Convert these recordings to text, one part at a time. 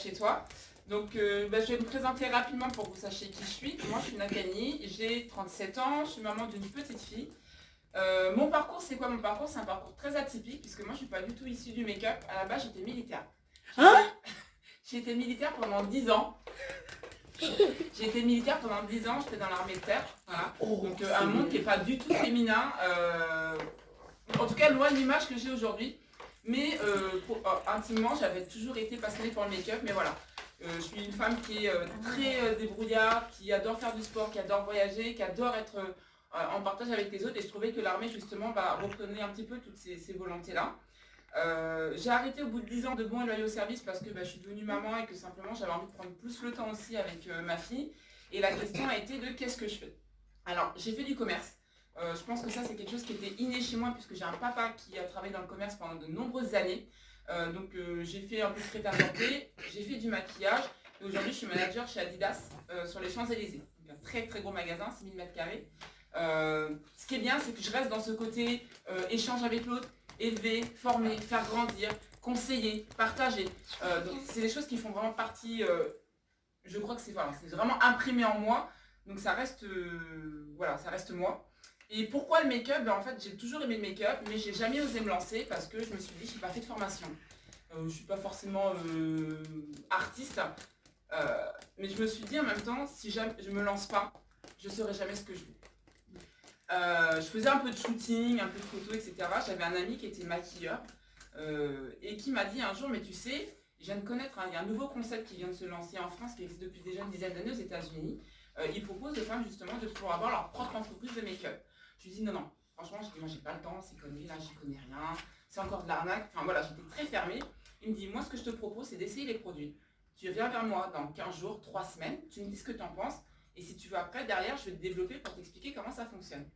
chez toi. Donc je vais me présenter rapidement pour que vous sachiez qui je suis. Moi je suis Nathalie, j'ai 37 ans, je suis maman d'une petite fille. Mon parcours, c'est quoi mon parcours? C'est un parcours très atypique puisque moi je suis pas du tout issue du make-up. À la base j'étais militaire. J'ai été militaire pendant 10 ans. J'ai été militaire pendant 10 ans, j'étais dans l'armée de terre. Voilà. Donc un monde qui n'est pas du tout féminin. En tout cas loin de l'image que j'ai aujourd'hui. Mais intimement, j'avais toujours été passionnée pour le make-up. Mais voilà, je suis une femme qui est très débrouillarde, qui adore faire du sport, qui adore voyager, qui adore être en partage avec les autres. Et je trouvais que l'armée, justement, reprenait un petit peu toutes ces volontés-là. J'ai arrêté au bout de 10 ans de bons et loyaux services parce que je suis devenue maman et que simplement j'avais envie de prendre plus le temps aussi avec ma fille. Et la question a été de qu'est-ce que je fais? Alors, j'ai fait du commerce. Je pense que ça, c'est quelque chose qui était inné chez moi puisque j'ai un papa qui a travaillé dans le commerce pendant de nombreuses années. J'ai fait un peu de prêt-à-porter, j'ai fait du maquillage et aujourd'hui, je suis manager chez Adidas sur les Champs-Élysées. Donc, un très très gros magasin, 6000 m². Ce qui est bien, c'est que je reste dans ce côté échange avec l'autre, élever, former, faire grandir, conseiller, partager. Donc, c'est des choses qui font vraiment partie, je crois que c'est vraiment imprimé en moi. Donc ça reste, ça reste moi. Et pourquoi le make-up? En fait, j'ai toujours aimé le make-up, mais j'ai jamais osé me lancer parce que je me suis dit, je n'ai pas fait de formation. Je ne suis pas forcément artiste, mais je me suis dit en même temps, si jamais je ne me lance pas, je ne saurai jamais ce que je veux. Je faisais un peu de shooting, un peu de photos, etc. J'avais un ami qui était maquilleur et qui m'a dit un jour, mais tu sais, je viens de connaître, il y a un nouveau concept qui vient de se lancer en France, qui existe depuis déjà une dizaine d'années aux États-Unis. Ils proposent aux femmes justement de pouvoir avoir leur propre entreprise de make-up. Je lui dis non, franchement, moi j'ai pas le temps, c'est connu, là j'y connais rien, c'est encore de l'arnaque. Enfin voilà, j'étais très fermée. Il me dit, moi ce que je te propose, c'est d'essayer les produits. Tu viens vers moi dans 15 jours, 3 semaines, tu me dis ce que tu en penses, et si tu veux après, derrière, je vais te développer pour t'expliquer comment ça fonctionne.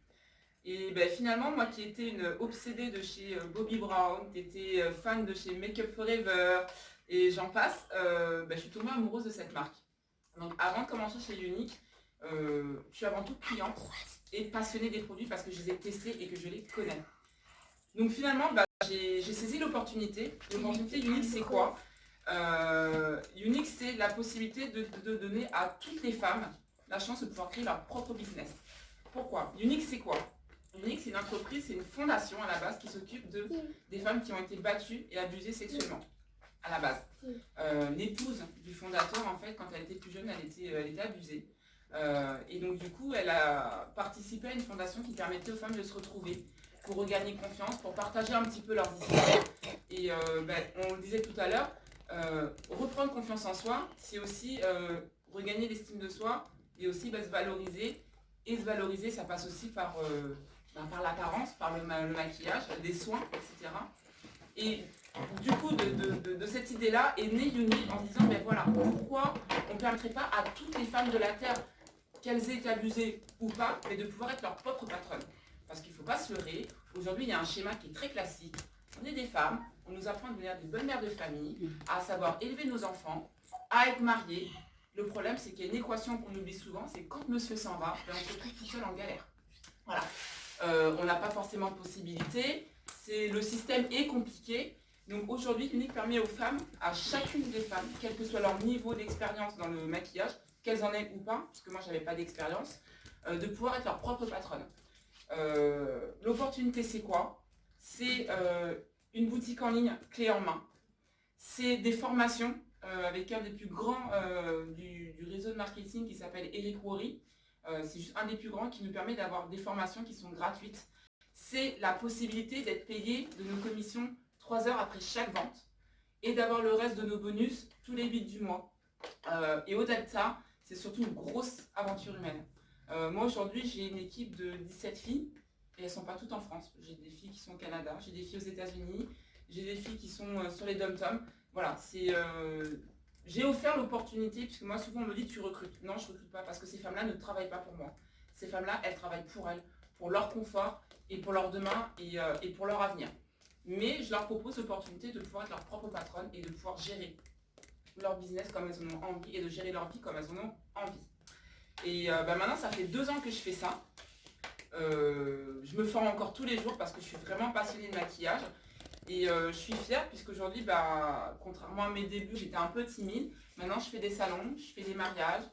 Et finalement, moi qui étais une obsédée de chez Bobbi Brown, qui était fan de chez Make Up Forever, et j'en passe, je suis tombée amoureuse de cette marque. Donc avant de commencer chez Younique, je suis avant tout cliente et passionnée des produits parce que je les ai testés et que je les connais. Donc finalement, j'ai saisi l'opportunité. L'opportunité Younique, c'est quoi? Younique, c'est la possibilité de donner à toutes les femmes la chance de pouvoir créer leur propre business. Pourquoi? Younique, c'est quoi? Younique, c'est une entreprise, c'est une fondation à la base qui s'occupe des femmes qui ont été battues et abusées sexuellement. À la base. L'épouse du fondateur, en fait, quand elle était plus jeune, elle était abusée. Et donc du coup, elle a participé à une fondation qui permettait aux femmes de se retrouver pour regagner confiance, pour partager un petit peu leurs histoires. Et on le disait tout à l'heure, reprendre confiance en soi, c'est aussi regagner l'estime de soi et aussi se valoriser. Et se valoriser, ça passe aussi par l'apparence, par le maquillage, les soins, etc. Et du coup, de cette idée-là est née Younique en disant, pourquoi on ne permettrait pas à toutes les femmes de la Terre, qu'elles aient été abusées ou pas, mais de pouvoir être leur propre patronne. Parce qu'il ne faut pas se leurrer. Aujourd'hui, il y a un schéma qui est très classique. On est des femmes, on nous apprend à devenir des bonnes mères de famille, à savoir élever nos enfants, à être mariées. Le problème, c'est qu'il y a une équation qu'on oublie souvent, c'est quand monsieur s'en va, on se retrouve tout seul en galère. Voilà. On n'a pas forcément de possibilité. Le système est compliqué. Donc aujourd'hui, Younique permet aux femmes, à chacune des femmes, quel que soit leur niveau d'expérience dans le maquillage, qu'elles en aient ou pas, parce que moi je n'avais pas d'expérience, de pouvoir être leur propre patronne. L'opportunité, c'est quoi? C'est une boutique en ligne clé en main. C'est des formations avec un des plus grands du réseau de marketing qui s'appelle Eric Worre. C'est juste un des plus grands qui nous permet d'avoir des formations qui sont gratuites. C'est la possibilité d'être payé de nos commissions 3 heures après chaque vente et d'avoir le reste de nos bonus tous les 8 du mois. Et au-delà de ça, c'est surtout une grosse aventure humaine. Moi aujourd'hui, j'ai une équipe de 17 filles et elles ne sont pas toutes en France. J'ai des filles qui sont au Canada, j'ai des filles aux États-Unis, j'ai des filles qui sont sur les dom-toms. Voilà, j'ai offert l'opportunité, puisque moi souvent on me dit tu recrutes. Non, je ne recrute pas parce que ces femmes-là ne travaillent pas pour moi. Ces femmes-là, elles travaillent pour elles, pour leur confort et pour leur demain et pour leur avenir. Mais je leur propose l'opportunité de pouvoir être leur propre patronne et de pouvoir gérer leur business comme elles en ont envie et de gérer leur vie comme elles en ont envie. Et maintenant, ça fait 2 ans que je fais ça. Je me forme encore tous les jours parce que je suis vraiment passionnée de maquillage. Et je suis fière puisqu'aujourd'hui, bah, contrairement à mes débuts, j'étais un peu timide. Maintenant, je fais des salons, je fais des mariages,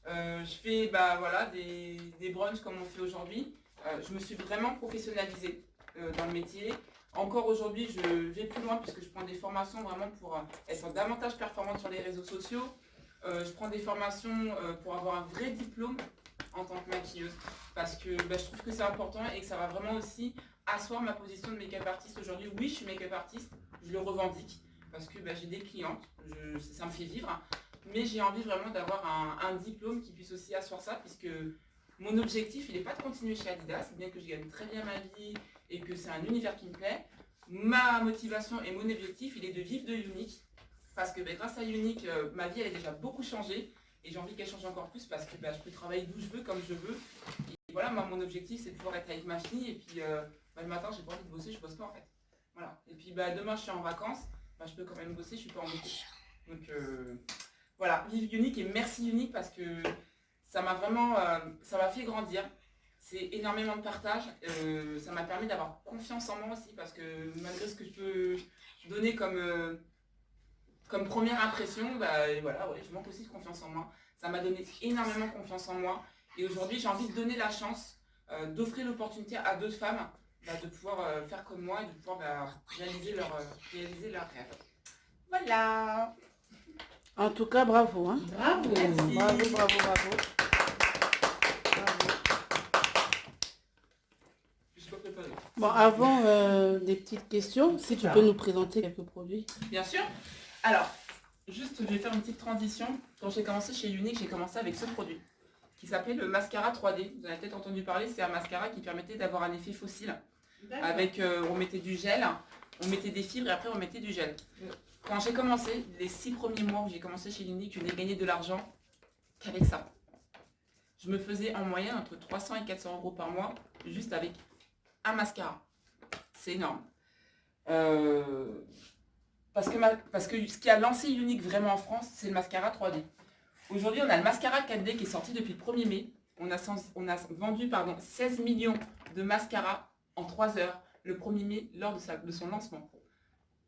je fais bah, voilà, des brunchs comme on fait aujourd'hui. Je me suis vraiment professionnalisée dans le métier. Encore aujourd'hui, je vais plus loin puisque je prends des formations vraiment pour être davantage performante sur les réseaux sociaux. Je prends des formations pour avoir un vrai diplôme en tant que maquilleuse parce que bah, je trouve que c'est important et que ça va vraiment aussi asseoir ma position de make-up artiste aujourd'hui. Oui, je suis make-up artiste, je le revendique parce que bah, j'ai des clientes, ça me fait vivre, mais j'ai envie vraiment d'avoir un diplôme qui puisse aussi asseoir ça puisque mon objectif, il n'est pas de continuer chez Adidas, bien que je gagne très bien ma vie et que c'est un univers qui me plaît. Ma motivation et mon objectif, il est de vivre de Unique parce que bah, grâce à Unique, ma vie, elle a déjà beaucoup changé et j'ai envie qu'elle change encore plus parce que bah, je peux travailler d'où je veux, comme je veux. Et voilà, moi, mon objectif, c'est de pouvoir être avec ma fille et puis bah, le matin, j'ai pas envie de bosser, je bosse pas en fait. Voilà. Et puis bah, demain, je suis en vacances, bah, je peux quand même bosser, je suis pas embêtée. Donc voilà, vive Unique et merci Unique parce que ça m'a vraiment, ça m'a fait grandir. C'est énormément de partage. Ça m'a permis d'avoir confiance en moi aussi parce que malgré ce que je peux donner comme première impression, bah, voilà, ouais, je manque aussi de confiance en moi. Ça m'a donné énormément confiance en moi. Et aujourd'hui, j'ai envie de donner la chance, d'offrir l'opportunité à d'autres femmes bah, de pouvoir faire comme moi et de pouvoir bah, réaliser leur rêve. Voilà. En tout cas, bravo. Hein. Bravo. Merci. Bravo. Bon, avant des petites questions, si tu peux nous présenter quelques produits. Bien sûr. Alors, juste, je vais faire une petite transition. Quand j'ai commencé chez Unique, j'ai commencé avec ce produit qui s'appelait le mascara 3D. Vous en avez peut-être entendu parler, c'est un mascara qui permettait d'avoir un effet fossile. Avec, on mettait du gel, on mettait des fibres et après on mettait du gel. Quand j'ai commencé, les 6 premiers mois où j'ai commencé chez Unique, je n'ai gagné de l'argent qu'avec ça. Je me faisais en moyenne entre 300 et 400 euros par mois juste avec un mascara. C'est énorme. Parce que ce qui a lancé Unique vraiment en France, c'est le mascara 3D. Aujourd'hui, on a le mascara 4D qui est sorti depuis le 1er mai. On a vendu 16 millions de mascaras en 3 heures le 1er mai lors de son lancement.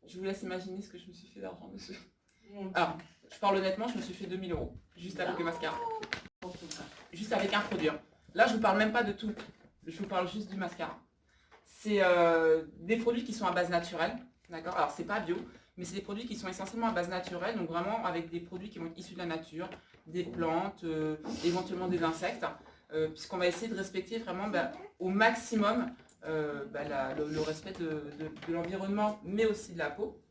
Je vous laisse imaginer ce que je me suis fait d'argent dessus. Alors, je parle honnêtement, je me suis fait 2000 euros juste avec le mascara. Juste avec un produit. Là, je ne vous parle même pas de tout. Je vous parle juste du mascara. C'est des produits qui sont à base naturelle. D'accord. Alors, c'est pas bio, mais c'est des produits qui sont essentiellement à base naturelle. Donc, vraiment avec des produits qui vont être issus de la nature, des plantes, éventuellement des insectes. Puisqu'on va essayer de respecter vraiment au maximum le respect de l'environnement, mais aussi de la peau.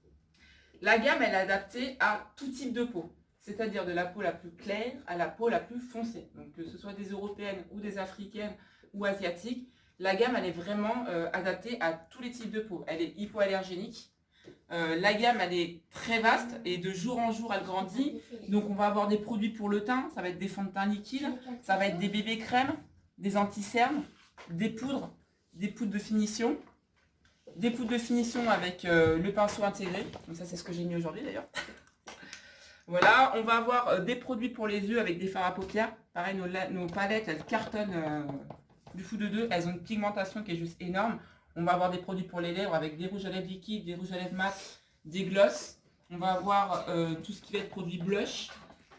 La gamme, elle est adaptée à tout type de peau, c'est-à-dire de la peau la plus claire à la peau la plus foncée. Donc que ce soit des européennes ou des africaines ou asiatiques, la gamme, elle est vraiment adaptée à tous les types de peau. Elle est hypoallergénique. La gamme, elle est très vaste et de jour en jour, elle grandit. Donc on va avoir des produits pour le teint, ça va être des fonds de teint liquides, ça va être des bébés crèmes, des anti-cernes, des poudres de finition, des poudres de finition avec le pinceau intégré. Donc ça, c'est ce que j'ai mis aujourd'hui d'ailleurs. Voilà, on va avoir des produits pour les yeux avec des fards à paupières. Pareil, nos palettes, elles cartonnent du fou de deux. Elles ont une pigmentation qui est juste énorme. On va avoir des produits pour les lèvres avec des rouges à lèvres liquides, des rouges à lèvres mat, des glosses. On va avoir tout ce qui va être produit blush.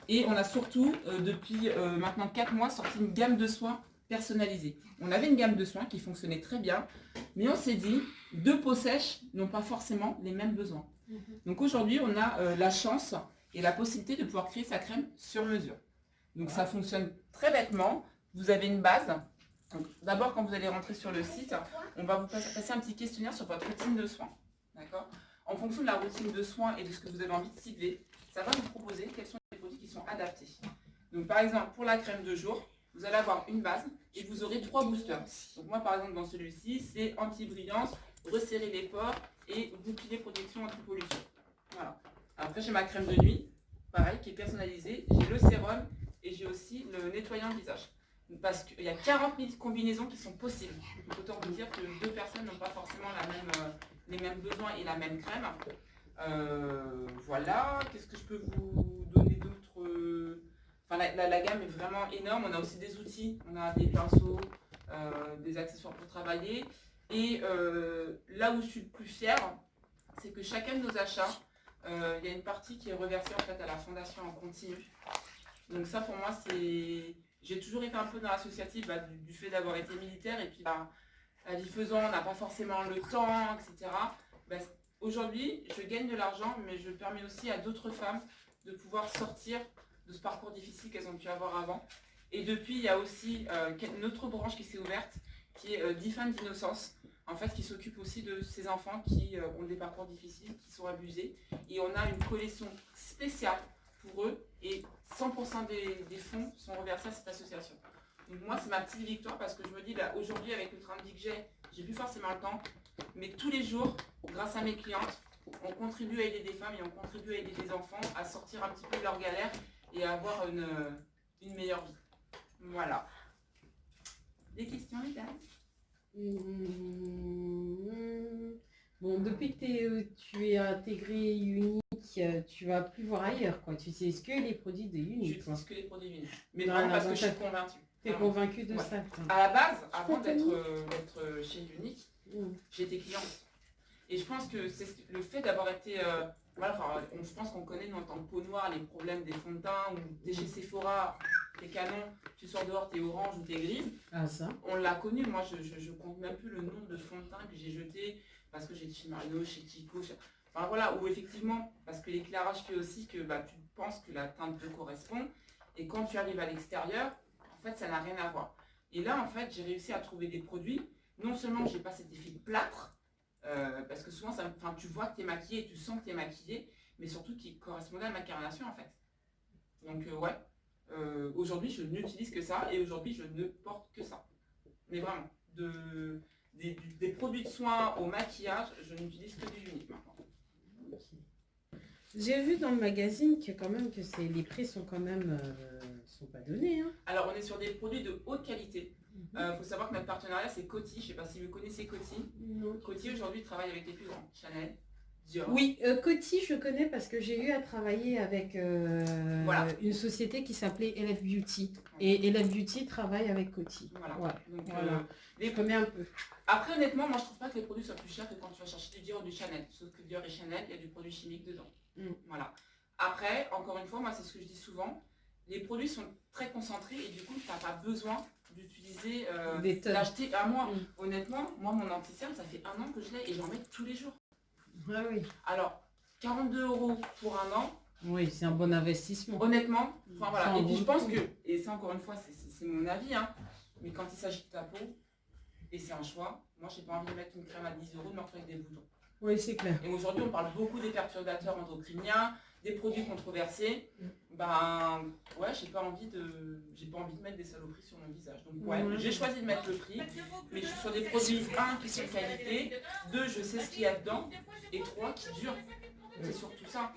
Et on a surtout, depuis maintenant 4 mois, sorti une gamme de soins personnalisée. On avait une gamme de soins qui fonctionnait très bien, mais on s'est dit, 2 peaux sèches n'ont pas forcément les mêmes besoins. Donc aujourd'hui, on a la chance et la possibilité de pouvoir créer sa crème sur mesure. Donc ça fonctionne très bêtement. Vous avez une base. D'abord, quand vous allez rentrer sur le site, on va vous passer un petit questionnaire sur votre routine de soins. D'accord ? En fonction de la routine de soins et de ce que vous avez envie de cibler, ça va vous proposer quels sont les produits qui sont adaptés. Donc par exemple, pour la crème de jour, vous allez avoir une base et vous aurez 3 boosters. Donc moi par exemple dans celui-ci, c'est anti-brillance, resserrer les pores et bouclier protection anti-pollution. Voilà. Après j'ai ma crème de nuit, pareil, qui est personnalisée. J'ai le sérum et j'ai aussi le nettoyant visage. Parce qu'il y a 40 000 combinaisons qui sont possibles. Donc autant vous dire que 2 personnes n'ont pas forcément les mêmes besoins et la même crème. Voilà, qu'est-ce que je peux vous donner d'autre? Enfin, la gamme est vraiment énorme. On a aussi des outils, on a des pinceaux, des accessoires pour travailler. Et là où je suis le plus fière, c'est que chacun de nos achats, il y a une partie qui est reversée en fait à la fondation en continu. Donc ça pour moi c'est... J'ai toujours été un peu dans l'associatif du fait d'avoir été militaire et puis la vie faisant, on n'a pas forcément le temps, etc. Aujourd'hui, je gagne de l'argent, mais je permets aussi à d'autres femmes de pouvoir sortir de ce parcours difficile qu'elles ont pu avoir avant. Et depuis, il y a aussi une autre branche qui s'est ouverte, qui est d'IFAN d'Innocence, en fait, qui s'occupe aussi de ces enfants qui ont des parcours difficiles, qui sont abusés. Et on a une collection spéciale pour eux, et 100% des fonds sont reversés à cette association. Donc moi, c'est ma petite victoire, parce que je me dis, aujourd'hui, avec le train de vie que j'ai plus forcément le temps, mais tous les jours, grâce à mes clientes, on contribue à aider des femmes et on contribue à aider des enfants à sortir un petit peu de leur galère et à avoir une meilleure vie. Voilà. Des questions, les dames? Bon, depuis que tu es intégré Unique, tu vas plus voir ailleurs, quoi. Tu utilises que les produits de Unique. J'utilise que les produits Unique. Mais vraiment parce que je suis convaincue. Tu es convaincue de ça. À la base, avant d'être chez Unique, j'étais cliente. Et je pense que c'est le fait d'avoir été... je pense qu'on connaît, nous, en tant que peau noire, les problèmes des fonds de teint, ou t'es chez Sephora, t'es canon, tu sors dehors, t'es orange ou t'es grise. Ah ça. On l'a connu, moi je compte même plus le nombre de fonds de teint que j'ai jeté, parce que j'ai été chez Marino, chez Chico, enfin voilà, où effectivement, parce que l'éclairage fait aussi que tu penses que la teinte te correspond, et quand tu arrives à l'extérieur, en fait ça n'a rien à voir. Et là en fait j'ai réussi à trouver des produits, non seulement j'ai pas cet effet de plâtre, parce que souvent tu vois que tu es maquillée et tu sens que tu es maquillée, mais surtout qui correspondait à ma carnation en fait. Donc ouais, aujourd'hui je n'utilise que ça et aujourd'hui je ne porte que ça. Mais vraiment, des produits de soins au maquillage, je n'utilise que du Unique maintenant. J'ai vu dans le magazine que quand même les prix sont quand même sont pas donnés. Hein. Alors on est sur des produits de haute qualité. Faut savoir que notre partenariat c'est Coty, je ne sais pas si vous connaissez Coty. Coty aujourd'hui travaille avec les plus grands, Chanel, Dior. Oui, Coty je connais parce que j'ai eu à travailler avec une société qui s'appelait LF Beauty. Et LF Beauty travaille avec Coty. Voilà. Ouais. Donc, je connais un peu. Après honnêtement, moi je trouve pas que les produits soient plus chers que quand tu vas chercher du Dior ou du Chanel. Sauf que Dior et Chanel, il y a du produit chimique dedans. Voilà. Après, encore une fois, moi c'est ce que je dis souvent, les produits sont très concentrés et du coup tu n'as pas besoin d'utiliser, d'acheter à moi. Honnêtement, moi mon anti-cerne, ça fait 1 an que je l'ai et j'en mets tous les jours. Ah oui. Alors, 42 € pour 1 an. Oui, c'est un bon investissement. Honnêtement, enfin voilà. Et puis je pense que, et ça encore une fois, c'est mon avis, hein, mais quand il s'agit de ta peau, et c'est un choix, moi j'ai pas envie de mettre une crème à 10 € de me retrouver avec des boutons. Oui, c'est clair. Et aujourd'hui, on parle beaucoup des perturbateurs endocriniens, des produits controversés. Ouais, j'ai pas envie de mettre des saloperies sur mon visage. Donc ouais, j'ai choisi de mettre le prix, mais je suis sur des produits, 1, qui sont de qualité, 2, je sais ce qu'il y a dedans, et 3, qui durent. C'est surtout ça,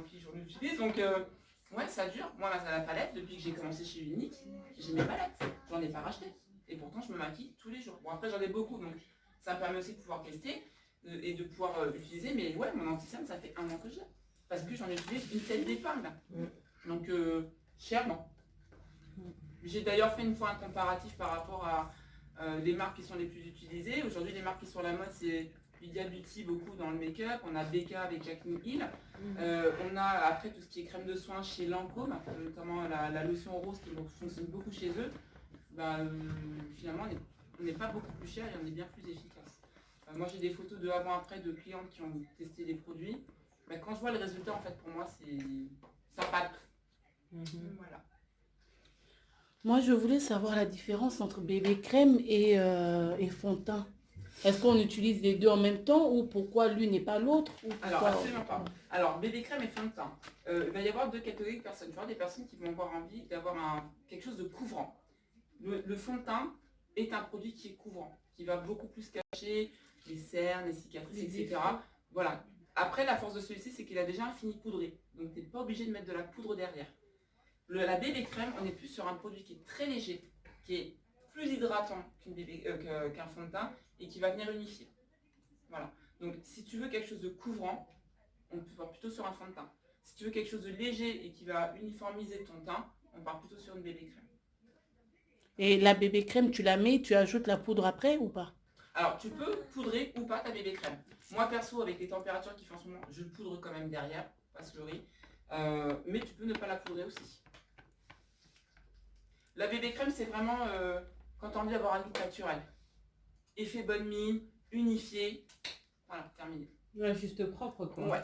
puis j'en utilise, donc ouais, ça dure. Moi, là, la palette, depuis que j'ai commencé chez Unique, j'ai mes palettes, j'en ai pas racheté. Et pourtant, je me maquille tous les jours. Bon, après, j'en ai beaucoup, donc ça me permet aussi de pouvoir tester et de pouvoir utiliser, mais ouais, mon anti-cerne, ça fait 1 an que je l'ai. Parce que j'en utilise une tête d'épingle. Donc, cher, non. J'ai d'ailleurs fait une fois un comparatif par rapport à les marques qui sont les plus utilisées. Aujourd'hui, les marques qui sont à la mode, c'est Lydia Beauty, beaucoup dans le make-up. On a Becca avec Acne Heal. On a après tout ce qui est crème de soins chez Lancôme, notamment la lotion rose qui fonctionne beaucoup chez eux. Finalement, on n'est pas beaucoup plus cher et on est bien plus efficace. Moi, j'ai des photos de avant-après de clientes qui ont testé les produits. Quand je vois le résultat, en fait, pour moi, ça passe. Voilà. Moi, je voulais savoir la différence entre bébé crème et fond de teint. Est-ce qu'on utilise les deux en même temps ou pourquoi l'une n'est pas l'autre? Alors, absolument pas. Alors, bébé crème et fond de teint. Il va y avoir 2 catégories de personnes. Tu vois, des personnes qui vont avoir envie d'avoir quelque chose de couvrant. Le fond de teint est un produit qui est couvrant, qui va beaucoup plus cacher les cernes, les cicatrices, etc. Voilà. Après, la force de celui-ci, c'est qu'il a déjà un fini poudré. Donc, tu n'es pas obligé de mettre de la poudre derrière. La bébé crème, on est plus sur un produit qui est très léger, qui est plus hydratant qu'un fond de teint et qui va venir unifier. Voilà. Donc, si tu veux quelque chose de couvrant, on part plutôt sur un fond de teint. Si tu veux quelque chose de léger et qui va uniformiser ton teint, on part plutôt sur une bébé crème. Et la bébé crème, tu la mets, tu ajoutes la poudre après ou pas? Alors, tu peux poudrer ou pas ta bébé crème. Moi, perso, avec les températures qu'il fait en ce moment, je poudre quand même derrière, pas se leurrer. Mais tu peux ne pas la poudrer aussi. La bébé crème, c'est vraiment quand tu as envie d'avoir un look naturel. Effet bonne mine, unifié. Voilà, terminé. Ouais, juste propre, quoi. Ouais.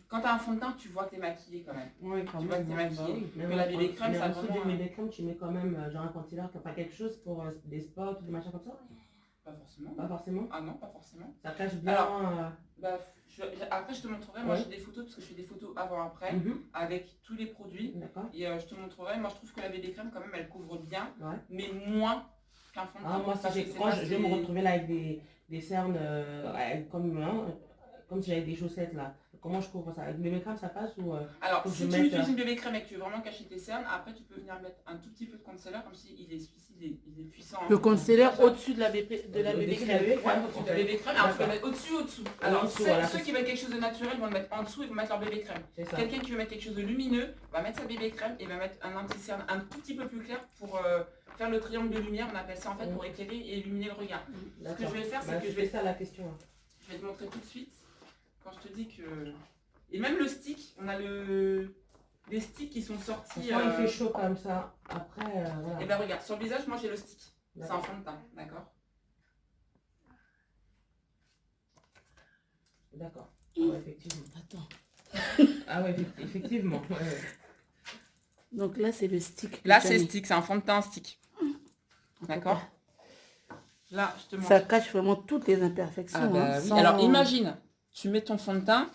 Quand tu as un fond de teint, tu vois que tu es maquillée quand même. Ouais, quand tu même. vois que tu es maquillée. Oui. Mais la bébé crème, ça en dessous vraiment... du bébé crème, tu mets quand même genre un concealer, pas quelque chose pour des spots ou des machins comme ça? Pas forcément. Pas forcément. Ah non, pas forcément. Ça cache bien. Alors, après, je te montrerai. Moi, Ouais. j'ai des photos parce que je fais des photos avant-après Mhm. avec tous les produits. D'accord. Et je te montrerai. Moi, je trouve que la bébé crème, quand même, elle couvre bien, Ouais. mais moins qu'un fond de teint. Ah, moi, Parce si que c'est quand pas je vais me assez- retrouver là avec des cernes comme si j'avais des chaussettes là. Comment je couvre ça? Avec bébé crème, ça passe ou Alors, faut que si je tu mette, utilises une bébé crème et que tu veux vraiment cacher tes cernes, après, tu peux venir mettre un tout petit peu de concealer, comme si il est puissant. Le concealer au-dessus de la bébé Au-dessus crème. de la Ouais, au-dessus de la bébé crème. Alors, tu peux D'accord. mettre au-dessus, au-dessous. En Alors, dessous, ceux, voilà. ceux qui veulent quelque chose de naturel vont le mettre en dessous et vont mettre leur bébé crème. C'est ça. Quelqu'un qui veut mettre quelque chose de lumineux va mettre sa bébé crème et va mettre un anti-cerne un tout petit peu plus clair pour faire le triangle de lumière. On appelle ça en fait pour éclairer et illuminer le regard. Ce que je vais faire, c'est que je vais ça la question. Je vais te montrer tout de suite, quand je te dis que... Et même le stick, on a des sticks qui sont sortis... Quand il fait chaud comme ça, après, voilà. Et ben regarde, sur le visage, moi j'ai le stick. C'est en D'accord. fond de teint, d'accord? D'accord. Ah ouais, effectivement. Attends. Ah ouais, effectivement. Ouais. Donc là, c'est le stick. que Là tu as c'est mis. stick, c'est un fond de teint stick. D'accord? Là, je te montre. Ça cache vraiment toutes les imperfections. Ah bah hein, oui. sans- Alors imagine, tu mets ton fond de teint,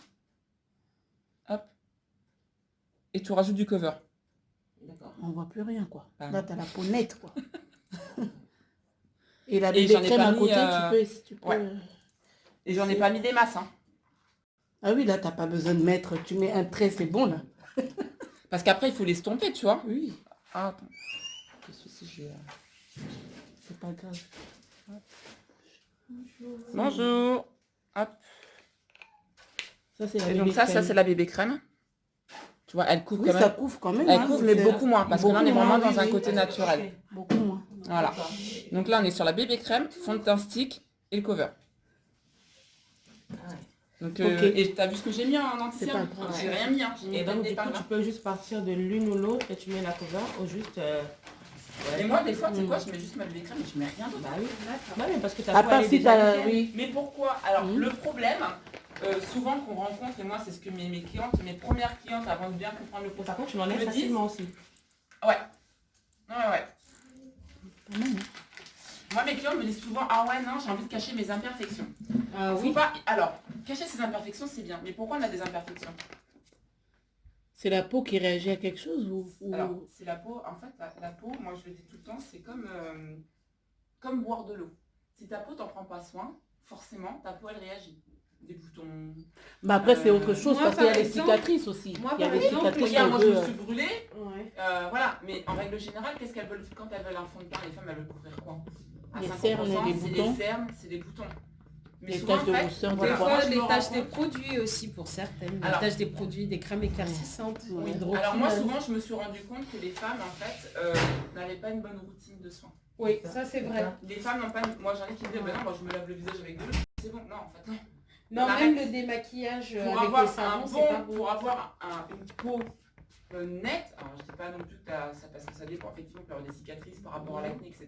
hop, et tu rajoutes du cover. D'accord. On voit plus rien, quoi. Ah. Là, t'as la peau nette, quoi. Et la Et bébé j'en ai crème pas à mis, côté, tu peux... ouais. Et j'en ai pas mis des masses, hein. Ah oui, là, t'as pas besoin de mettre... Tu mets un trait, c'est bon, là. Parce qu'après il faut l'estomper, tu vois. Oui, Ah, attends. Qu'est-ce que j'ai... c'est pas grave. Bonjour. Hop. Ça, c'est la Et bébé donc ça crème. c'est la bébé crème. Tu vois, elle couvre Oui, quand ça même. couvre quand même. Elle hein, couvre, mais c'est- beaucoup moins. Parce que là, on est beaucoup vraiment moins, dans un oui, côté oui. naturel. Beaucoup moins. Voilà. Donc là, on est sur la bébé crème, fond de teint stick et le cover. Ah ouais. Donc, Ok. et t'as vu ce que j'ai mis en anti C'est pas grave. J'ai rien mis. Hein. J'ai mis Et donc, des du coup, tu épingles. peux juste partir de l'une ou l'autre et tu mets la cover ou juste. Et moi, des fois, tu sais quoi, je mets juste ma bébé crème et je mets rien d'autre. Bah oui, bah oui, parce que ta À peau, part elle est si déjà t'as... nickel. Oui. Mais pourquoi? Alors, Mhm. le problème, souvent qu'on rencontre, et moi, c'est ce que mes clientes, mes premières clientes, avant de bien comprendre le Par processus. contre, tu l'enlèves Me disent- facilement aussi. Ouais. Pas mal, hein. Moi, mes clientes me disent souvent, ah ouais, non, j'ai envie de cacher mes imperfections. Ah Faut oui. pas... Alors, cacher ses imperfections, c'est bien. Mais pourquoi on a des imperfections? C'est la peau qui réagit à quelque chose ou... Alors, c'est la peau, en fait, la peau, moi je le dis tout le temps, c'est comme boire de l'eau. Si ta peau t'en prend pas soin, forcément, ta peau elle réagit. Des boutons. Bah après, c'est autre chose moi, parce qu'il y a par les exemple- cicatrices aussi. moi, Il y a par les exemple, cicatrices Regarde, qu'on moi je me veut, suis brûlée, Ouais. voilà, mais en règle générale, qu'est-ce qu'elles veulent quand elles veulent un fond de teint? Les femmes elles veulent couvrir quoi? À Les 50%, cernes et les c'est boutons. les cernes, c'est des boutons. Mais Les souvent, taches de en fait, rousseur, Des Voilà. fois, moi, je les me tâches rends des compte- produits aussi pour certaines. Les Alors- tâches des produits, des crèmes éclaircissantes. Oui. Alors moi souvent je me suis rendu compte que les femmes en fait n'avaient pas une bonne routine de soins. Oui, ça c'est vrai. Les femmes n'ont pas une... Moi j'en ai qui me disent bah non moi je me lave le visage avec de l'eau. C'est bon, non en fait non. Non, Arrête. même le démaquillage Pour avec avoir le savon, un c'est pas bon, bon. pour avoir une peau nette, alors je dis pas non plus que ça parce que ça dépend effectivement pour avoir des cicatrices par rapport à l'acné, etc.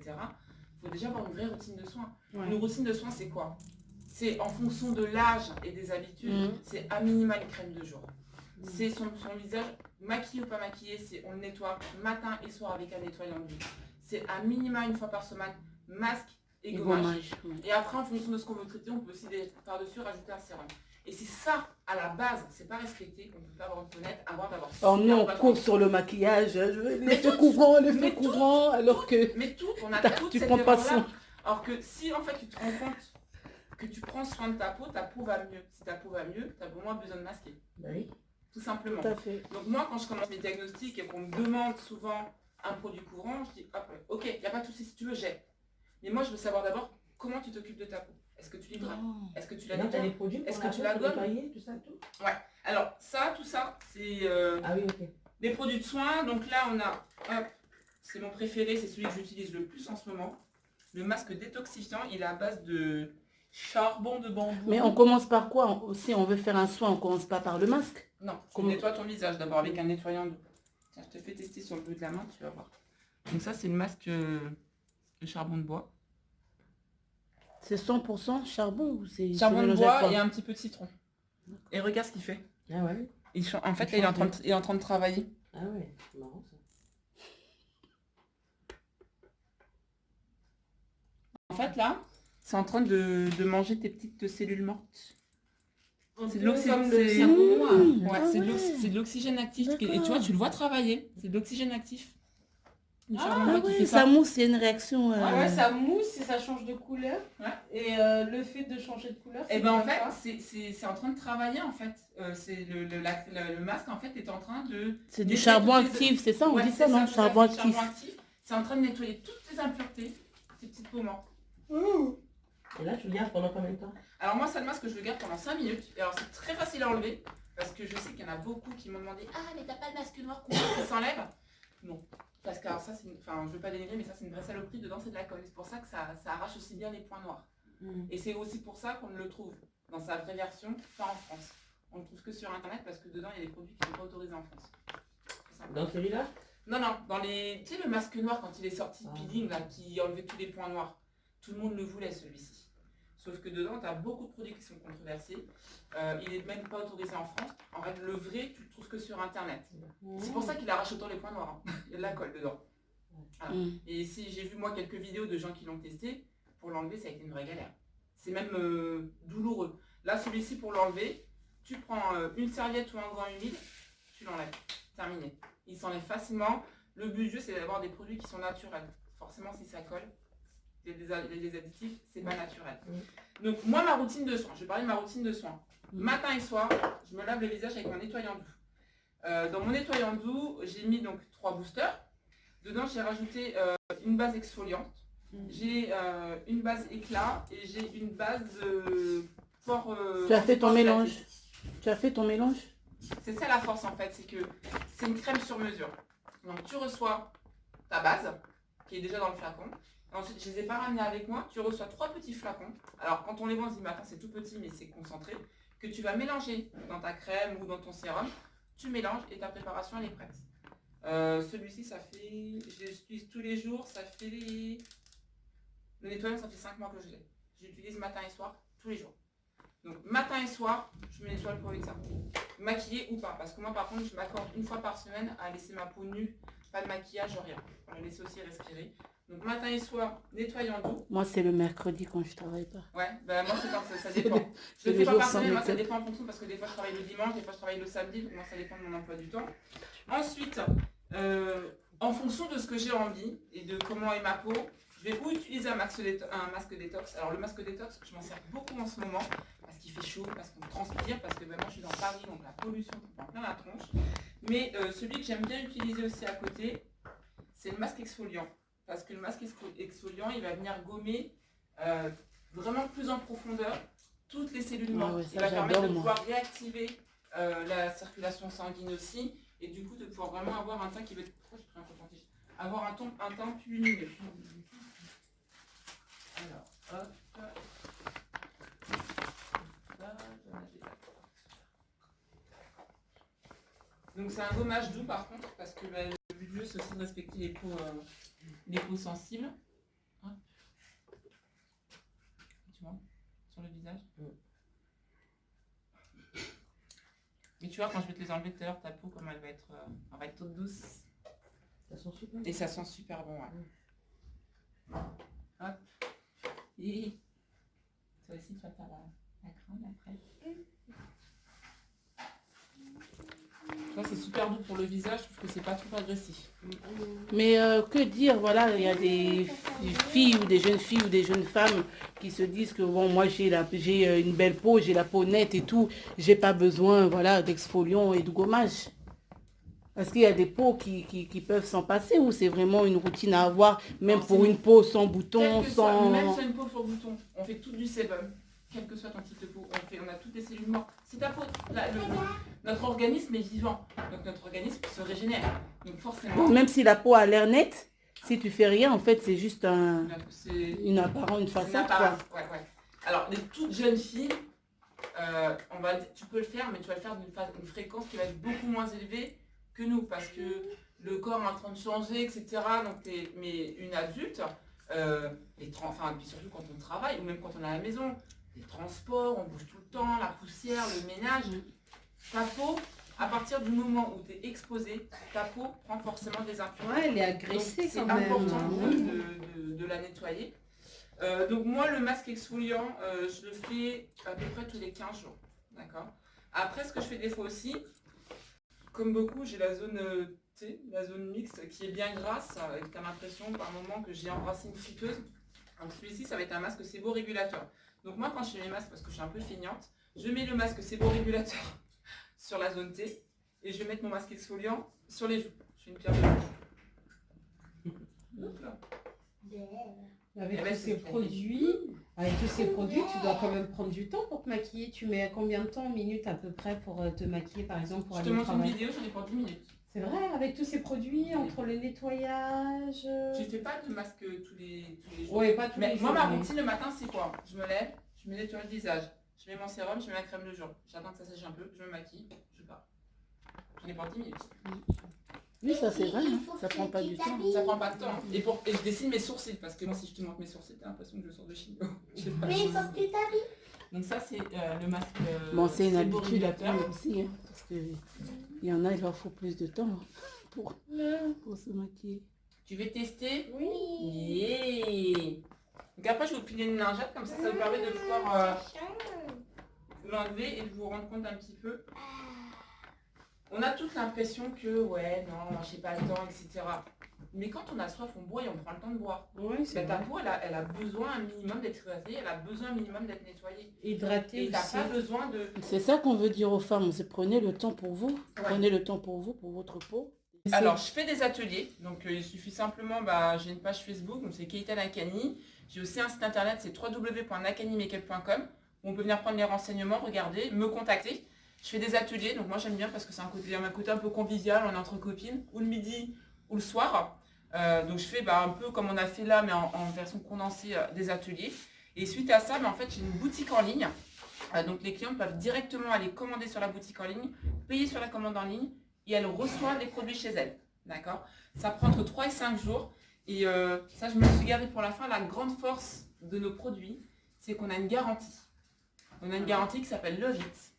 Il faut déjà avoir une vraie routine de soins. Ouais. Une routine de soins c'est quoi? C'est en fonction de l'âge et des habitudes, Mhm. c'est à minima une crème de jour. C'est son visage, maquillé ou pas maquillé, c'est on le nettoie matin et soir avec un nettoyant d'huile. C'est à minima une fois par semaine, masque et et gommage. gommage. Ouais. Et après, en fonction de ce qu'on veut traiter, on peut aussi par-dessus rajouter un sérum. Et c'est ça, à la base, c'est pas respecté, on ne peut pas avoir de peau-nette avant d'avoir... Alors nous, super on patron. court sur le maquillage, Mais l'effet tout- couvrant, l'effet mais tout- couvrant, alors que Mais tout, on a toute tu cette prends pas erreur-là. soin. Alors que si, en fait, tu te rends compte que tu prends soin de ta peau va mieux. Si ta peau va mieux, tu as moins besoin de masquer. Bah oui. Tout simplement. Tout à fait. Donc moi, quand je commence mes diagnostics et qu'on me demande souvent un produit couvrant, je dis, hop, ok, il n'y a pas de souci, si tu veux, j'ai. Mais moi, je veux savoir d'abord comment tu t'occupes de ta peau. Est-ce que tu l'hydrates? Est-ce que tu la Là, t'as nettoies? des produits pour Est-ce que la tu peau, la pour gommes? nettoyer, tout ça, tout. Alors, ça, tout ça, c'est Ah oui, ok. des produits de soins. Donc là, on a, hop, c'est mon préféré, c'est celui que j'utilise le plus en ce moment. Le masque détoxifiant, il est à base de charbon de bambou. Mais on commence par quoi? Si on veut faire un soin, on commence pas par le masque? Non, tu nettoies ton visage d'abord avec un nettoyant d'eau. Tiens, je te fais tester sur le bout de la main, tu vas voir. Donc ça, c'est le masque de charbon de bois. C'est 100% charbon ou c'est... Charbon de bois et un petit peu de citron. Et regarde ce qu'il fait. Ah ouais. En fait, là, il est en train de travailler. Ah ouais, c'est marrant ça. En fait, là, c'est en train de manger tes petites cellules mortes. C'est de l'oxygène. C'est de l'oxygène actif. Et tu vois, tu le vois travailler. C'est de l'oxygène actif. Le charbon de bois qui fait ça mousse, c'est une réaction. Ouais, ça mousse et ça change de couleur. Ouais. Et le fait de changer de couleur, et ben en fait, c'est en train de travailler en fait. C'est le masque en fait est en train de. C'est du charbon actif, c'est ça? On dit ça, non? Charbon actif. C'est en train de nettoyer toutes tes impuretés, tes petites peaux mortes. Et là, tu le gardes pendant combien de temps? Alors moi, ça le masque, je le garde pendant 5 minutes. Et alors c'est très facile à enlever. Parce que je sais qu'il y en a beaucoup qui m'ont demandé « Ah, mais t'as pas de masque noir qui s'enlève ?» Non. Parce que alors ça, enfin, je veux pas dénigrer, mais ça, c'est une vraie saloperie. Dedans, c'est de la colle. C'est pour ça que ça arrache aussi bien les points noirs. Et c'est aussi pour ça qu'on le trouve dans sa vraie version, pas en France. On le trouve que sur Internet parce que dedans, il y a des produits qui ne sont pas autorisés en France. Dans celui-là? Non, dans les... Tu sais, le masque noir, quand il est sorti de peeling, là, qui enlevait tous les points noirs. Tout le monde le voulait, celui-ci. Sauf que dedans, tu as beaucoup de produits qui sont controversés. Il n'est même pas autorisé en France. En fait, le vrai, tu le trouves que sur Internet. C'est pour ça qu'il arrache autant les points noirs. Hein. Il y a de la colle dedans. Voilà. Et si j'ai vu, moi, quelques vidéos de gens qui l'ont testé, pour l'enlever, ça a été une vraie galère. C'est même douloureux. Là, celui-ci, pour l'enlever, tu prends une serviette ou un gant humide, tu l'enlèves. Terminé. Il s'enlève facilement. Le but du jeu, c'est d'avoir des produits qui sont naturels. Forcément, si ça colle, il y a des additifs, c'est pas naturel. Donc moi, ma routine de soins, je vais parler de ma routine de soins. Matin et soir, je me lave le visage avec mon nettoyant doux. Dans mon nettoyant doux, j'ai mis donc 3 boosters. Dedans, j'ai rajouté une base exfoliante. J'ai une base éclat et j'ai une base fort... tu as fait ton mélange? Tu as fait ton mélange? C'est ça la force en fait, c'est que c'est une crème sur mesure. Donc tu reçois ta base, qui est déjà dans le flacon. Ensuite, je ne les ai pas ramenés avec moi. Tu reçois 3 petits flacons. Alors, quand on les vend, on se dit, mais attends, c'est tout petit, mais c'est concentré. Que tu vas mélanger dans ta crème ou dans ton sérum. Tu mélanges et ta préparation, elle est prête. Celui-ci, ça fait... Je l'utilise tous les jours. Ça fait... Le nettoyant, ça fait 5 mois que je l'ai. Je l'utilise matin et soir, tous les jours. Donc, matin et soir, je me nettoie le peau avec ça. Maquillée ou pas. Parce que moi, par contre, je m'accorde une fois par semaine à laisser ma peau nue. Pas de maquillage, rien. Pour la laisser aussi respirer. Donc matin et soir, nettoyant doux. Moi, c'est le mercredi quand je travaille pas. Ouais, bah moi c'est quand ça dépend. Je le fais pas par semaine, moi ça dépend en fonction parce que des fois je travaille le dimanche, des fois je travaille le samedi, donc moi ça dépend de mon emploi du temps. Ensuite, en fonction de ce que j'ai envie et de comment est ma peau, je vais ou utiliser un masque détox. Alors le masque détox, je m'en sers beaucoup en ce moment parce qu'il fait chaud, parce qu'on transpire, parce que moi je suis dans Paris, donc la pollution prend plein la tronche. Mais celui que j'aime bien utiliser aussi à côté, c'est le masque exfoliant. Parce que le masque exfoliant, il va venir gommer vraiment plus en profondeur toutes les cellules mortes. Ouais, ça, il va permettre de pouvoir réactiver la circulation sanguine aussi. Et du coup, de pouvoir vraiment avoir un teint qui va être... Pourquoi j'ai pris un coton-tige? Avoir un teint plus lumineux. Alors, hop. Donc c'est un gommage doux par contre, parce que le but du jeu, c'est aussi de respecter les peaux sensibles. Hop. Tu vois, sur le visage. Mais tu vois, quand je vais te les enlever tout à l'heure, ta peau, comme elle va être toute douce. Ça sent super bon. Et ça sent super bon, ouais. Hop. Et toi aussi, tu vas faire la crème après. Tu vois, c'est super doux pour le visage, je trouve que c'est pas trop agressif. Mais que dire, voilà, il y a des filles ou des jeunes filles ou des jeunes femmes qui se disent que bon, moi j'ai une belle peau, j'ai la peau nette et tout, j'ai pas besoin, voilà, d'exfoliant et de gommage. Est-ce qu'il y a des peaux qui peuvent s'en passer ou c'est vraiment une routine à avoir, même non, pour une peau sans boutons, sans... Même sur une peau sans boutons, on fait tout du sébum. Quel que soit ton type de peau, on a toutes les cellules mortes. C'est ta peau. Notre organisme est vivant. Donc notre organisme se régénère. Donc forcément... Même si la peau a l'air nette, si tu fais rien, en fait, c'est juste C'est une apparence, une façade, quoi. apparence, ouais. Alors, les toutes jeunes filles, tu peux le faire, mais tu vas le faire d'une fréquence qui va être beaucoup moins élevée que nous, parce que le corps est en train de changer, etc. Donc, mais une adulte, puis surtout quand on travaille, ou même quand on est à la maison, les transports, on bouge tout le temps, la poussière, le ménage, ta peau, à partir du moment où tu es exposé, ta peau prend forcément des impuretés. Ouais, elle est agressée quand même. C'est important de la nettoyer. Donc moi, le masque exfoliant, je le fais à peu près tous les 15 jours. D'accord. Après, ce que je fais des fois aussi, comme beaucoup, j'ai la zone T, la zone mixte, qui est bien grasse, et tu as l'impression par moment que j'ai embrassé une friteuse. Donc celui-ci, ça va être un masque séborégulateur. Donc moi, quand je fais mes masques, parce que je suis un peu feignante, je mets le masque séborégulateur sur la zone T, et je vais mettre mon masque exfoliant sur les joues. Je fais une pierre de coups. Avec tous ces produits, tu dois quand même prendre du temps pour te maquiller. Tu mets combien de temps, en minutes à peu près, pour te maquiller, par exemple, pour je te aller au montre une travail? vidéo, j'en ai pour 10 minutes. C'est vrai, avec tous ces produits, entre le nettoyage... Je ne fais pas de masque tous les jours. Oui, pas tous les jours. Moi, ma routine le matin, c'est quoi? Je me lève, je me nettoie le visage, je mets mon sérum, je mets ma crème de jour. J'attends que ça sèche un peu, je me maquille, je pars. J'en ai pour 10 minutes. Oui, ça c'est vrai, hein. Ça prend pas du temps. Ça prend pas de temps. Et je dessine mes sourcils, parce que moi, si je te montre mes sourcils, t'as l'impression que je sors de chimio. Mais il faut que tu t'habilles. Donc ça, c'est le masque Bon, c'est une habitude à séborégulateur. prendre aussi, hein, parce qu'il y en a, il leur faut plus de temps pour se maquiller. Tu veux tester? Oui. Yeah. Donc après, je vais vous filer une lingette, comme ça vous permet de pouvoir l'enlever et de vous rendre compte un petit peu. On a toute l'impression que, ouais, non, j'ai pas le temps, etc. Mais quand on a soif, on boit et on prend le temps de boire. Oui, c'est Ta vrai. peau, elle a besoin un minimum d'être hydratée, elle a besoin un minimum d'être nettoyée. Hydraté Et t'as aussi. pas besoin de... C'est ça qu'on veut dire aux femmes, c'est prenez le temps pour vous, Ouais. prenez le temps pour vous, pour votre peau. Alors, je fais des ateliers, donc il suffit simplement, j'ai une page Facebook, donc c'est Keita Nakani. J'ai aussi un site internet, c'est www.nakanimakeup.com, où on peut venir prendre les renseignements, regarder, me contacter. Je fais des ateliers, donc moi j'aime bien parce que c'est un côté un peu convivial, on est entre copines, ou le midi ou le soir. Donc je fais un peu comme on a fait là, mais en version condensée des ateliers. Et suite à ça, en fait j'ai une boutique en ligne. Donc les clients peuvent directement aller commander sur la boutique en ligne, payer sur la commande en ligne, et elles reçoivent les produits chez elles. D'accord? Ça prend entre 3 et 5 jours. Et ça, je me suis gardé pour la fin. La grande force de nos produits, c'est qu'on a une garantie. On a une garantie qui s'appelle Love It,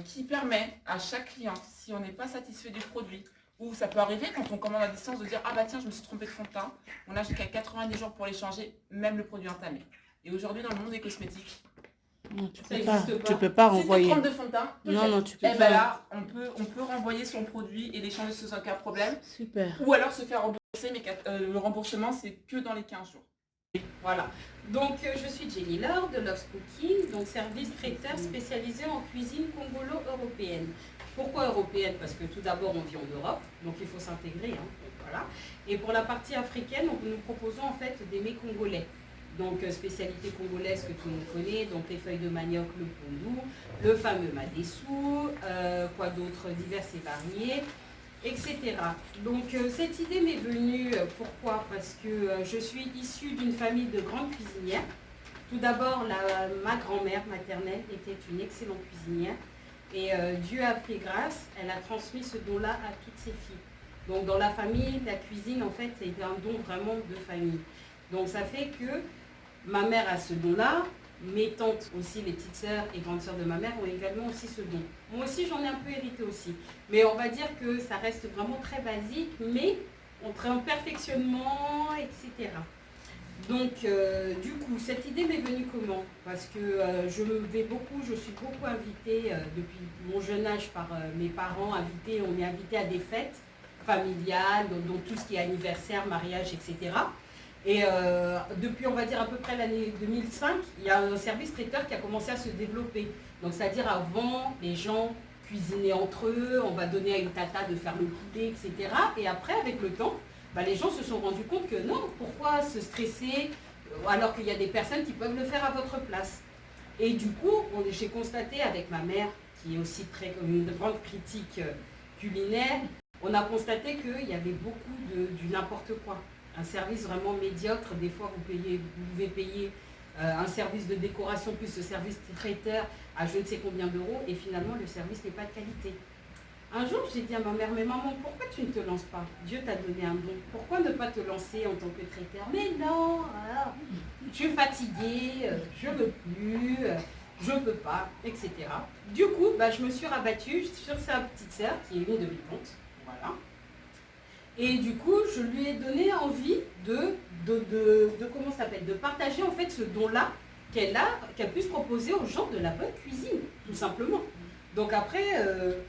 qui permet à chaque client, si on n'est pas satisfait du produit, ou ça peut arriver quand on commande à distance de dire « Ah bah tiens, je me suis trompé de fond de teint », on a jusqu'à 90 jours pour les changer, même le produit entamé. Et aujourd'hui, dans le monde des cosmétiques, Non, ça tu peux pas si renvoyer. tu te trompes de fond de teint, Non, tu peux et pas. là, on peut renvoyer son produit et l'échanger sans aucun problème. Super. Ou alors se faire rembourser, mais le remboursement, c'est que dans les 15 jours. Voilà. Donc, je suis Jenny Laure de Love's Cooking, donc service traiteur spécialisé en cuisine congolo-européenne. Pourquoi européenne? Parce que tout d'abord, on vit en Europe, donc il faut s'intégrer. Hein, donc voilà. Et pour la partie africaine, donc, nous proposons en fait des mets congolais. Donc, spécialité congolaise que tout le monde connaît, donc les feuilles de manioc, le pondou, le fameux madessou, quoi d'autre, divers et variés, etc. Donc, cette idée m'est venue, pourquoi? Parce que je suis issue d'une famille de grandes cuisinières. Tout d'abord, ma grand-mère maternelle était une excellente cuisinière. Et Dieu a pris grâce, elle a transmis ce don-là à toutes ses filles. Donc, dans la famille, la cuisine, en fait, c'était un don vraiment de famille. Donc, ça fait que ma mère a ce don-là, mes tantes aussi, les petites sœurs et grandes sœurs de ma mère ont également aussi ce don. Moi aussi, j'en ai un peu hérité aussi. Mais on va dire que ça reste vraiment très basique, mais on travaille en perfectionnement, etc. Donc, du coup, cette idée m'est venue comment? Parce que je suis beaucoup invitée depuis mon jeune âge par mes parents, on est invité à des fêtes familiales, donc tout ce qui est anniversaire, mariage, etc. Et depuis, on va dire, à peu près l'année 2005, il y a un service traiteur qui a commencé à se développer. Donc, c'est-à-dire avant, les gens cuisinaient entre eux, on va donner à une tata de faire le poulet, etc. Et après, avec le temps, les gens se sont rendus compte que non, pourquoi se stresser alors qu'il y a des personnes qui peuvent le faire à votre place. Et du coup, j'ai constaté avec ma mère, qui est aussi une grande critique culinaire, on a constaté qu'il y avait beaucoup du n'importe quoi. un service vraiment médiocre. Des fois, vous pouvez payer un service de décoration plus ce service traiteur à je ne sais combien d'euros et finalement le service n'est pas de qualité. Un jour, j'ai dit à ma mère, mais maman, pourquoi tu ne te lances pas? Dieu t'a donné un don. Pourquoi ne pas te lancer en tant que traiteur? Mais non, je suis fatiguée, je ne veux plus, je ne peux pas, etc. Du coup, je me suis rabattue sur sa petite sœur qui est une demi-tante. Voilà. Et du coup, je lui ai donné envie de comment ça s'appelle, de partager en fait ce don-là qu'elle puisse proposer aux gens de la bonne cuisine, tout simplement. Donc après,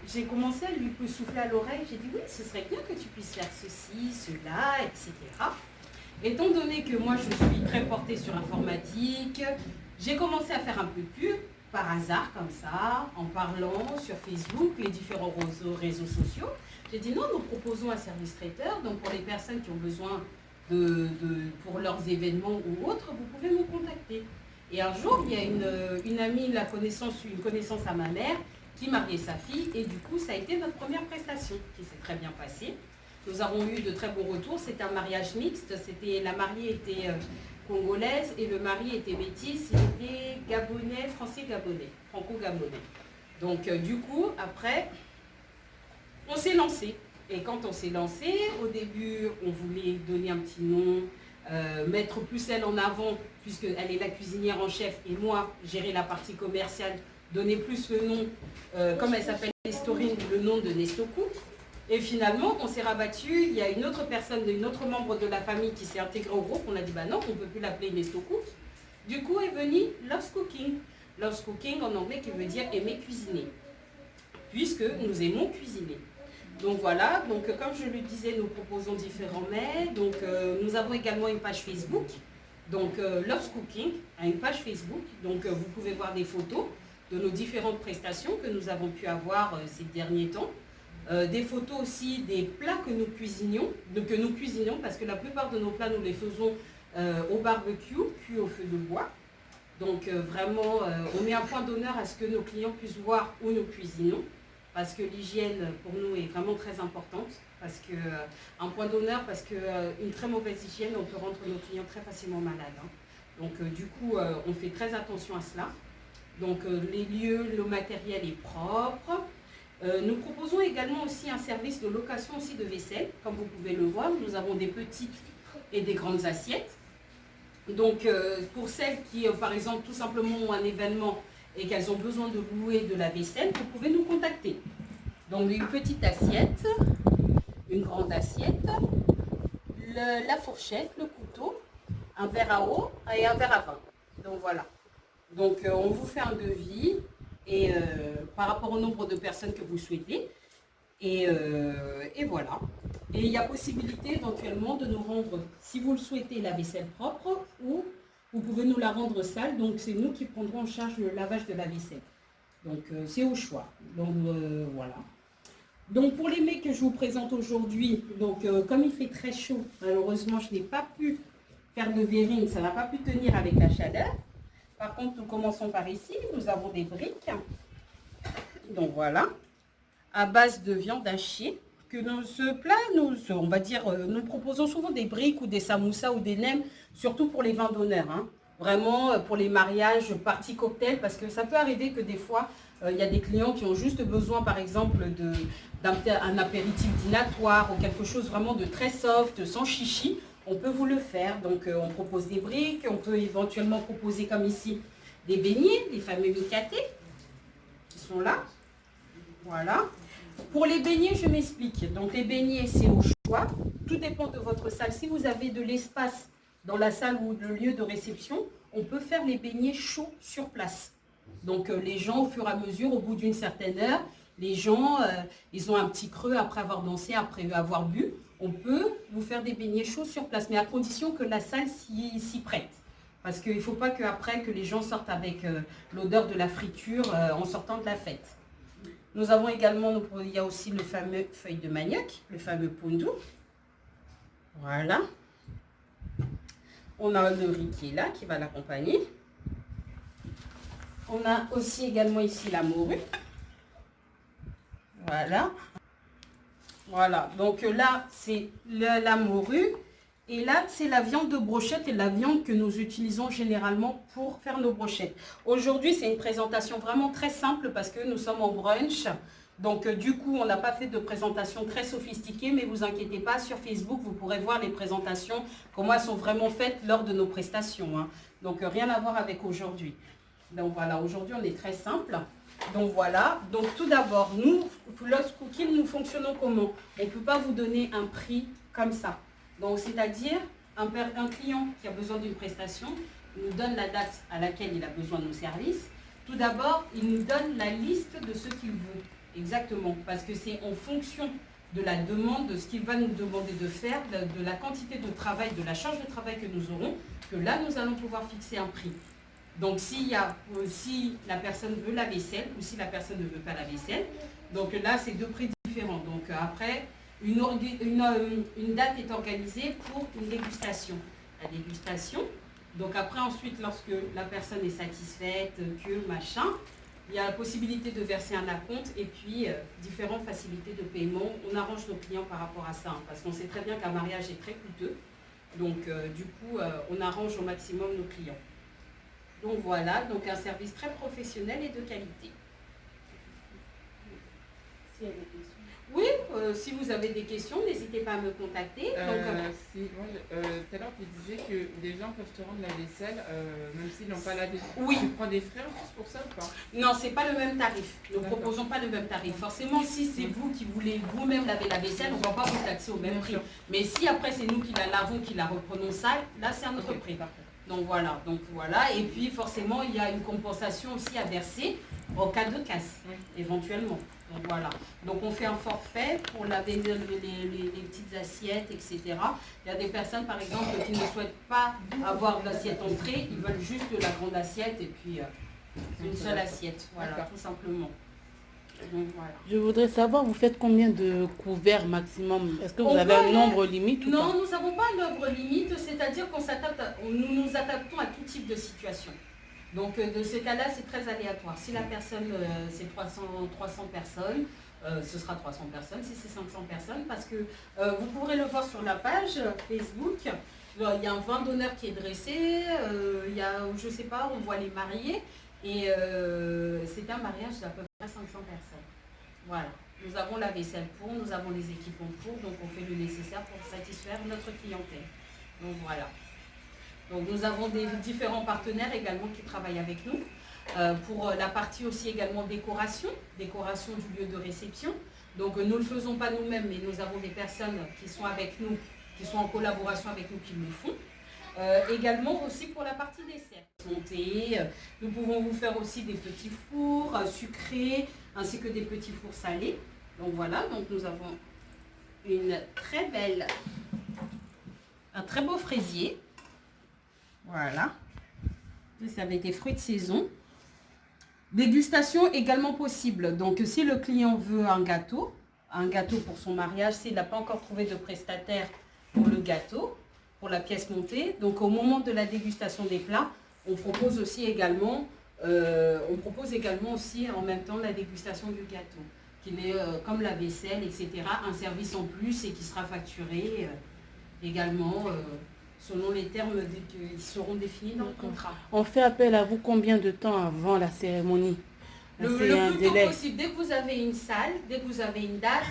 j'ai commencé à lui souffler à l'oreille, j'ai dit oui, ce serait bien que tu puisses faire ceci, cela, etc. Étant donné que moi je suis très portée sur l'informatique, j'ai commencé à faire un peu de pub, par hasard comme ça, en parlant sur Facebook, les différents réseaux sociaux. J'ai dit non, nous proposons un service traiteur, donc pour les personnes qui ont besoin pour leurs événements ou autres, vous pouvez me contacter. Et un jour, il y a une amie, une connaissance à ma mère, qui mariait sa fille, et du coup, ça a été notre première prestation, qui s'est très bien passée. Nous avons eu de très bons retours, c'était un mariage mixte, la mariée était congolaise, et le mari était métis, il était gabonais, français-gabonais, franco-gabonais. Donc, du coup, après, on s'est lancé. Et quand on s'est lancé, au début, on voulait donner un petit nom, mettre plus elle en avant, puisqu'elle est la cuisinière en chef, et moi, gérer la partie commerciale, donner plus le nom, comme elle s'appelle Nestorine, le nom de Nestoku. Et finalement, on s'est rabattu, il y a une autre personne, une autre membre de la famille qui s'est intégrée au groupe, on a dit bah non, on ne peut plus l'appeler Nestoku. Du coup est venu Loves Cooking. Loves Cooking en anglais qui veut dire aimer cuisiner, puisque nous aimons cuisiner. Donc voilà, donc comme je le disais, nous proposons différents mets. Donc nous avons également une page Facebook, donc Loves Cooking a une page Facebook, donc vous pouvez voir des photos de nos différentes prestations que nous avons pu avoir ces derniers temps. Des photos aussi des plats que nous cuisinions, parce que la plupart de nos plats nous les faisons au barbecue, cuits au feu de bois. Donc vraiment, on met un point d'honneur à ce que nos clients puissent voir où nous cuisinons, parce que l'hygiène pour nous est vraiment très importante, parce que un point d'honneur, parce qu'une très mauvaise hygiène, on peut rendre nos clients très facilement malades. Donc du coup, on fait très attention à cela. Donc les lieux, le matériel est propre. Nous proposons également aussi un service de location aussi de vaisselle. Comme vous pouvez le voir, nous avons des petites et des grandes assiettes. Donc pour celles qui, par exemple, tout simplement ont un événement et qu'elles ont besoin de louer de la vaisselle, vous pouvez nous contacter. Donc une petite assiette, une grande assiette, la fourchette, le couteau, un verre à eau et un verre à vin. Donc voilà. Donc on vous fait un devis et par rapport au nombre de personnes que vous souhaitez. Et voilà. Et il y a possibilité éventuellement de nous rendre, si vous le souhaitez, la vaisselle propre, ou vous pouvez nous la rendre sale. Donc c'est nous qui prendrons en charge le lavage de la vaisselle. Donc c'est au choix. Donc voilà. Donc pour les mets que je vous présente aujourd'hui, donc comme il fait très chaud, malheureusement je n'ai pas pu faire de verrine, ça n'a pas pu tenir avec la chaleur. Par contre, nous commençons par ici. Nous avons des briques. Donc voilà, à base de viande hachée. Que dans ce plat, on va dire, nous proposons souvent des briques ou des samoussas ou des nems, surtout pour les vins d'honneur. Vraiment pour les mariages, parties cocktail, parce que ça peut arriver que des fois, il y a des clients qui ont juste besoin, par exemple, d'un apéritif dînatoire ou quelque chose vraiment de très soft, sans chichi. On peut vous le faire. Donc, on propose des briques. On peut éventuellement proposer, comme ici, des beignets, les fameux micatés, qui sont là. Voilà. Pour les beignets, je m'explique. Donc, les beignets, c'est au choix. Tout dépend de votre salle. Si vous avez de l'espace dans la salle ou le lieu de réception, on peut faire les beignets chauds sur place. Donc, les gens, au fur et à mesure, au bout d'une certaine heure, les gens, ils ont un petit creux après avoir dansé, après avoir bu. On peut vous faire des beignets chauds sur place, mais à condition que la salle s'y prête. Parce qu'il ne faut pas qu'après que les gens sortent avec l'odeur de la friture en sortant de la fête. Nous avons également, il y a aussi le fameux feuille de manioc, le fameux pondu. Voilà. On a le riz qui est là, qui va l'accompagner. On a aussi également ici la morue. Voilà. Voilà, donc là, c'est la morue Et là, c'est la viande de brochette et la viande que nous utilisons généralement pour faire nos brochettes. Aujourd'hui, c'est une présentation vraiment très simple parce que nous sommes en brunch. Donc, du coup, on n'a pas fait de présentation très sophistiquée, mais vous inquiétez pas, sur Facebook, vous pourrez voir les présentations, comment elles sont vraiment faites lors de nos prestations, hein. Donc, rien à voir avec aujourd'hui. Donc, voilà, aujourd'hui, on est très simple. Donc, voilà. Donc, tout d'abord, nous, Love's Cooking, nous fonctionnons comment? On ne peut pas vous donner un prix comme ça. Donc, c'est-à-dire, un client qui a besoin d'une prestation, il nous donne la date à laquelle il a besoin de nos services. Tout d'abord, il nous donne la liste de ce qu'il veut. Exactement. Parce que c'est en fonction de la demande, de ce qu'il va nous demander de faire, de la quantité de travail, de la charge de travail que nous aurons, que là, nous allons pouvoir fixer un prix. Donc, si la personne veut la vaisselle ou si la personne ne veut pas la vaisselle, donc là, c'est deux prix différents. Donc, après, une date est organisée pour une dégustation. La dégustation, donc après ensuite lorsque la personne est satisfaite, que machin, il y a la possibilité de verser un acompte et puis différentes facilités de paiement. On arrange nos clients par rapport à ça, hein, parce qu'on sait très bien qu'un mariage est très coûteux. Donc du coup, on arrange au maximum nos clients. Donc voilà, donc un service très professionnel et de qualité. S'il y a des questions. Oui, si vous avez des questions, n'hésitez pas à me contacter. Tout à l'heure, tu disais que les gens peuvent te rendre la vaisselle, même s'ils n'ont pas la vaisselle. Oui. Tu prends des frais en plus pour ça ou pas? Non, ce n'est pas le même tarif. Nous ne D'accord. proposons pas le même tarif. Forcément, si c'est vous qui voulez vous-même laver la vaisselle, on ne va pas vous taxer au même Bien prix. sûr. Mais si après c'est nous qui la lavons, qui la reprenons sale, là c'est un autre Ok, prix. parfait. Donc voilà. Et puis forcément, il y a une compensation aussi à verser au cas de casse, Oui. éventuellement. Donc voilà. Donc on fait un forfait pour laver les petites assiettes, etc. Il y a des personnes, par exemple, qui ne souhaitent pas avoir d'assiette entrée, ils veulent juste de la grande assiette et puis une seule assiette. Voilà, D'accord. tout simplement. Donc voilà. Je voudrais savoir, vous faites combien de couverts maximum? Est-ce que vous On avez peut un aller- nombre limite ou Non, pas? nous n'avons pas un nombre limite, c'est-à-dire qu'on nous nous adaptons à tout type de situation. Donc de ce cas-là, c'est très aléatoire. Si la personne, c'est 300 personnes, ce sera 300 personnes. Si c'est 500 personnes, parce que vous pourrez le voir sur la page Facebook, il y a un vin d'honneur qui est dressé, il y a, je sais pas, on voit les mariés, et c'est un mariage d'à peu près 500 personnes. Voilà. Nous avons la vaisselle pour, nous avons les équipements pour, donc on fait le nécessaire pour satisfaire notre clientèle. Donc voilà. Donc nous avons des différents partenaires également qui travaillent avec nous. Pour la partie aussi également décoration du lieu de réception. Donc nous ne le faisons pas nous-mêmes, mais nous avons des personnes qui sont avec nous, qui sont en collaboration avec nous, qui le font. Également aussi pour la partie dessert. Nous pouvons vous faire aussi des petits fours sucrés, ainsi que des petits fours salés. Donc voilà, donc nous avons un très beau fraisier. Voilà. C'est avec des fruits de saison. Dégustation également possible. Donc si le client veut un gâteau pour son mariage, s'il n'a pas encore trouvé de prestataire pour le gâteau, pour la pièce montée, donc au moment de la dégustation des plats, on propose également aussi en même temps la dégustation du gâteau, qui est comme la vaisselle, etc., un service en plus et qui sera facturé également selon les termes qui seront définis dans le contrat. On fait appel à vous combien de temps avant la cérémonie? Le C'est un plus tôt délai. possible, dès que vous avez une salle, dès que vous avez une date.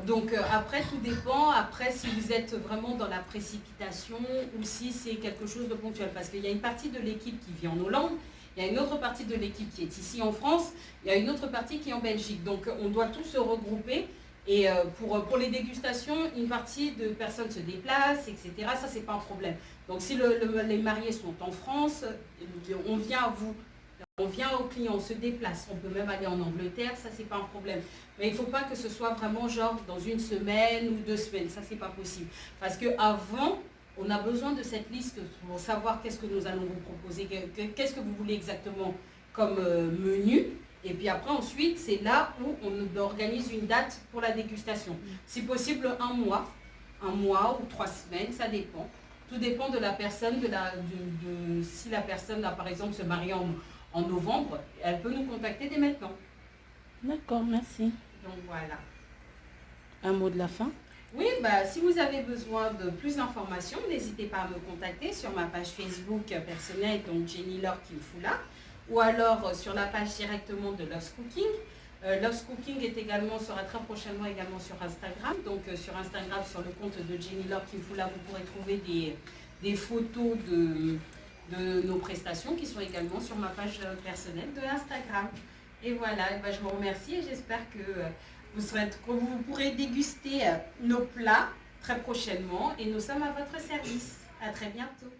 Donc après, tout dépend, après si vous êtes vraiment dans la précipitation ou si c'est quelque chose de ponctuel. Parce qu'il y a une partie de l'équipe qui vit en Hollande, il y a une autre partie de l'équipe qui est ici en France, il y a une autre partie qui est en Belgique. Donc on doit tous se regrouper. Et pour les dégustations, une partie de personnes se déplacent, etc. Ça, c'est pas un problème. Donc si les mariés sont en France, on vient à vous. On vient au client, on se déplace, on peut même aller en Angleterre, ça c'est pas un problème. Mais il ne faut pas que ce soit vraiment genre dans une semaine ou 2 semaines, ça c'est pas possible. Parce qu'avant, on a besoin de cette liste pour savoir qu'est-ce que nous allons vous proposer, qu'est-ce que vous voulez exactement comme menu. Et puis après ensuite, c'est là où on organise une date pour la dégustation. Si possible, un mois ou 3 semaines, ça dépend. Tout dépend de la personne, si la personne a par exemple se marie en novembre, elle peut nous contacter dès maintenant. D'accord, merci. Donc voilà. Un mot de la fin? Oui, si vous avez besoin de plus d'informations, n'hésitez pas à me contacter sur ma page Facebook personnelle, donc Jenny Laure Kimfula, ou alors sur la page directement de Loves Cooking. Loves Cooking sera très prochainement également sur Instagram. Donc sur Instagram, sur le compte de Jenny Laure Kimfula, vous pourrez trouver des photos de nos prestations qui sont également sur ma page personnelle de Instagram. Et voilà, je vous remercie et j'espère que vous pourrez déguster nos plats très prochainement et nous sommes à votre service. À très bientôt.